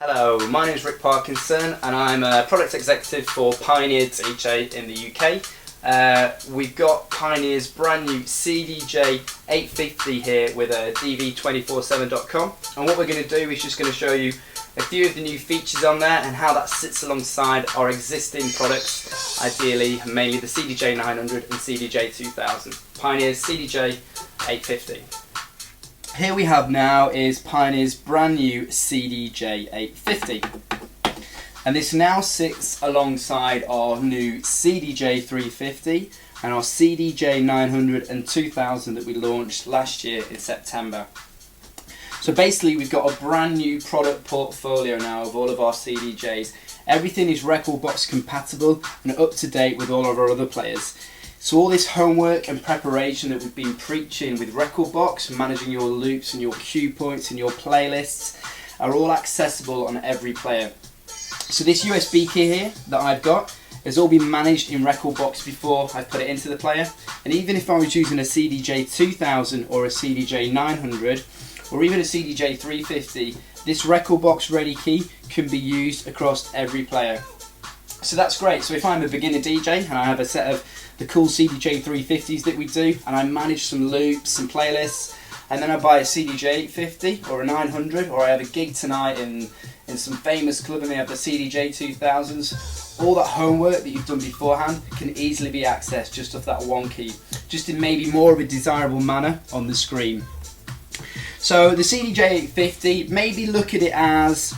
Hello, my name is Rik Parkinson and I'm a Product Executive for Pioneer CDJ in the UK. We've got Pioneer's brand new CDJ-850 here with a dv247.com, and what we're going to do is just going to show you a few of the new features on there and how that sits alongside our existing products, ideally mainly the CDJ-900 and CDJ-2000. Pioneer's CDJ-850. Here we have now is Pioneer's brand new CDJ-850, and this now sits alongside our new CDJ-350 and our CDJ-900 and 2000 that we launched last year in September. So basically we've got a brand new product portfolio now of all of our CDJs. Everything is Rekordbox compatible and up to date with all of our other players. So all this homework and preparation that we've been preaching with Rekordbox, managing your loops and your cue points and your playlists, are all accessible on every player. So this USB key here that I've got has all been managed in Rekordbox before I put it into the player. And even if I was using a CDJ-2000 or a CDJ-900 or even a CDJ-350, this Rekordbox ready key can be used across every player. So that's great. So if I'm a beginner DJ and I have a set of the cool CDJ-350s that we do, and I manage some loops and playlists, and then I buy a CDJ-850 or a 900, or I have a gig tonight in some famous club and they have the CDJ-2000s, all that homework that you've done beforehand can easily be accessed just off that one key, just in maybe more of a desirable manner on the screen. So the CDJ-850, maybe look at it as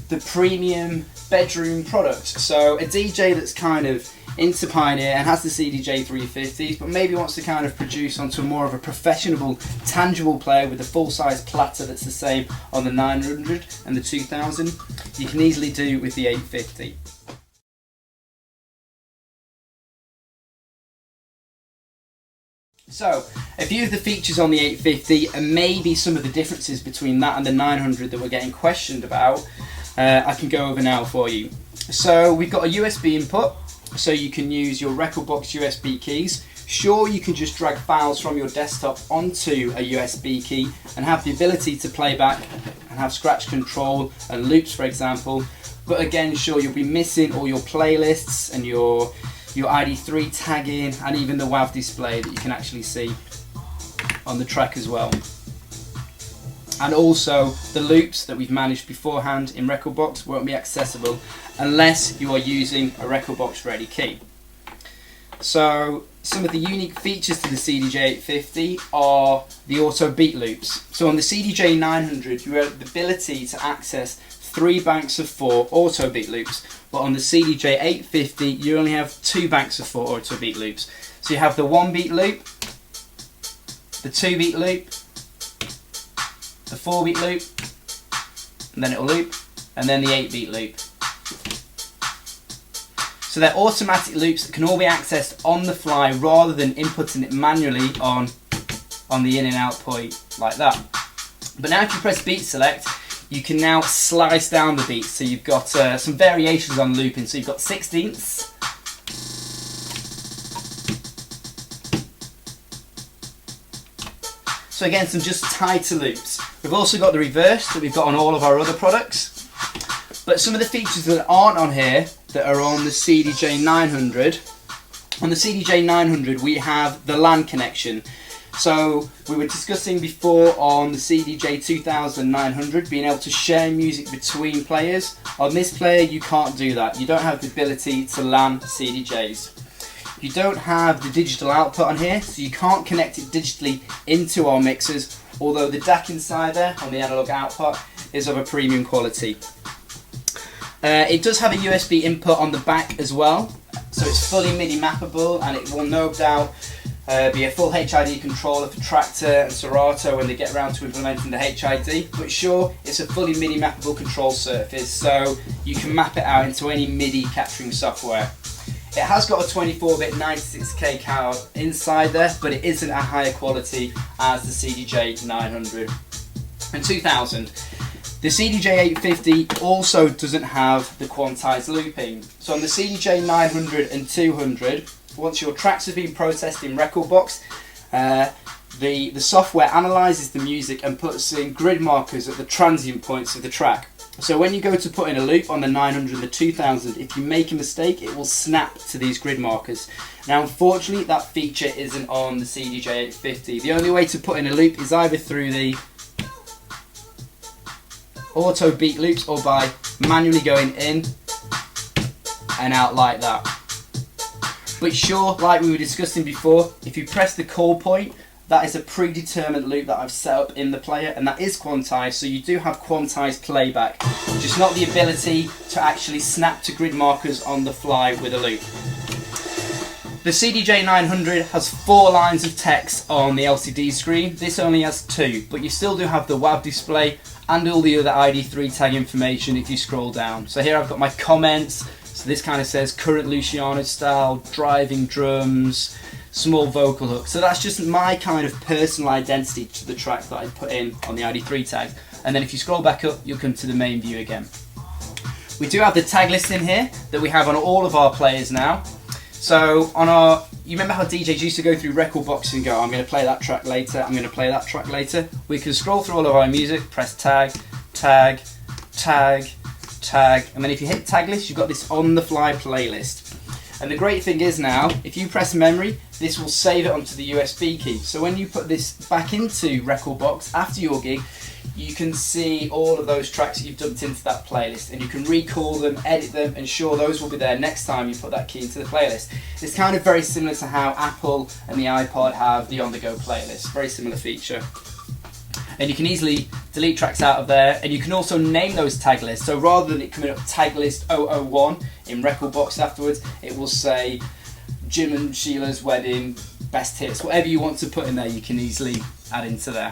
the premium bedroom product. So a DJ that's kind of into Pioneer and has the CDJ-350s, but maybe wants to kind of produce onto more of a professional, tangible player with a full-size platter that's the same on the 900 and the 2000, you can easily do with the 850. So, a few of the features on the 850 and maybe some of the differences between that and the 900 that we're getting questioned about, I can go over now for you. So we've got a USB input, so you can use your Rekordbox USB keys. Sure, you can just drag files from your desktop onto a USB key and have the ability to play back and have scratch control and loops, for example. But again, sure, you'll be missing all your playlists and your ID3 tagging and even the WAV display that you can actually see on the track as well. And also the loops that we've managed beforehand in Rekordbox won't be accessible unless you are using a Rekordbox ready key. So some of the unique features to the CDJ-850 are the auto beat loops. So on the CDJ-900 you have the ability to access 3 banks of 4 auto beat loops, but on the CDJ-850 you only have 2 banks of 4 auto beat loops. So you have the 1 beat loop, the 2 beat loop, the 4 beat loop, and then it'll loop, and then the 8 beat loop. So they're automatic loops that can all be accessed on the fly rather than inputting it manually on the in and out point like that. But now if you press beat select, you can now slice down the beats. So you've got some variations on looping. So you've got 16ths, so again, some just tighter loops. We've also got the reverse that we've got on all of our other products. But some of the features that aren't on here that are on the CDJ-900, on the CDJ-900 we have the LAN connection. So we were discussing before on the CDJ-2000-900 being able to share music between players. On this player you can't do that. You don't have the ability to LAN CDJs. You don't have the digital output on here, so you can't connect it digitally into our mixers, although the DAC inside there on the analog output is of a premium quality. It does have a USB input on the back as well, so it's fully MIDI mappable, and it will no doubt be a full HID controller for Tractor and Serato when they get around to implementing the HID. But sure, it's a fully MIDI mappable control surface, so you can map it out into any MIDI capturing software. It has got a 24-bit 96K card inside there, but it isn't a higher quality as the CDJ-900 and 2000. The CDJ-850 also doesn't have the quantized looping. So on the CDJ-900 and 200, once your tracks have been processed in Rekordbox, the software analyses the music and puts in grid markers at the transient points of the track. So when you go to put in a loop on the 900 and the 2000, if you make a mistake, it will snap to these grid markers. Now unfortunately that feature isn't on the CDJ-850. The only way to put in a loop is either through the auto beat loops or by manually going in and out like that. But sure, like we were discussing before, if you press the call point, that is a predetermined loop that I've set up in the player, and that is quantized, so you do have quantized playback, just not the ability to actually snap to grid markers on the fly with a loop. The CDJ-900 has 4 lines of text on the LCD screen. This only has 2, but you still do have the WAV display and all the other ID3 tag information if you scroll down. So here I've got my comments. So this kind of says current Luciano style, driving drums, small vocal hook. So that's just my kind of personal identity to the track that I put in on the ID3 tag. And then if you scroll back up, you'll come to the main view again. We do have the tag list in here that we have on all of our players now. So on our, you remember how DJs used to go through record boxes and go, I'm going to play that track later, I'm going to play that track later. We can scroll through all of our music, press tag, tag, tag, tag, and then if you hit tag list, you've got this on the fly playlist. And the great thing is now, if you press memory, this will save it onto the USB key. So when you put this back into record box after your gig, you can see all of those tracks that you've dumped into that playlist, and you can recall them, edit them, and sure, those will be there next time you put that key into the playlist. It's kind of very similar to how Apple and the iPod have the on-the-go playlist. Very similar feature. And you can easily delete tracks out of there, and you can also name those tag lists. So rather than it coming up tag list 001 in record box afterwards, it will say Jim and Sheila's wedding, best hits, whatever you want to put in there, you can easily add into there.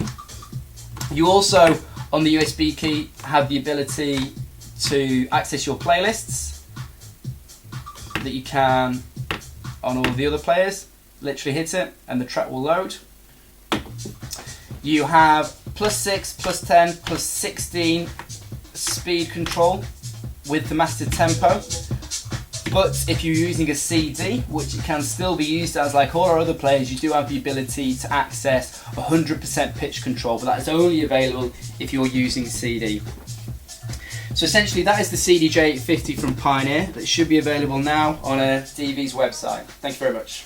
You also, on the USB key, have the ability to access your playlists that you can on all of the other players. Literally hit it and the track will load. You have +6, +10, +16 speed control with the master tempo. But if you're using a CD, which it can still be used as like all our other players, you do have the ability to access 100% pitch control, but that is only available if you're using CD. So essentially that is the CDJ-850 from Pioneer that should be available now on DV's website. Thank you very much.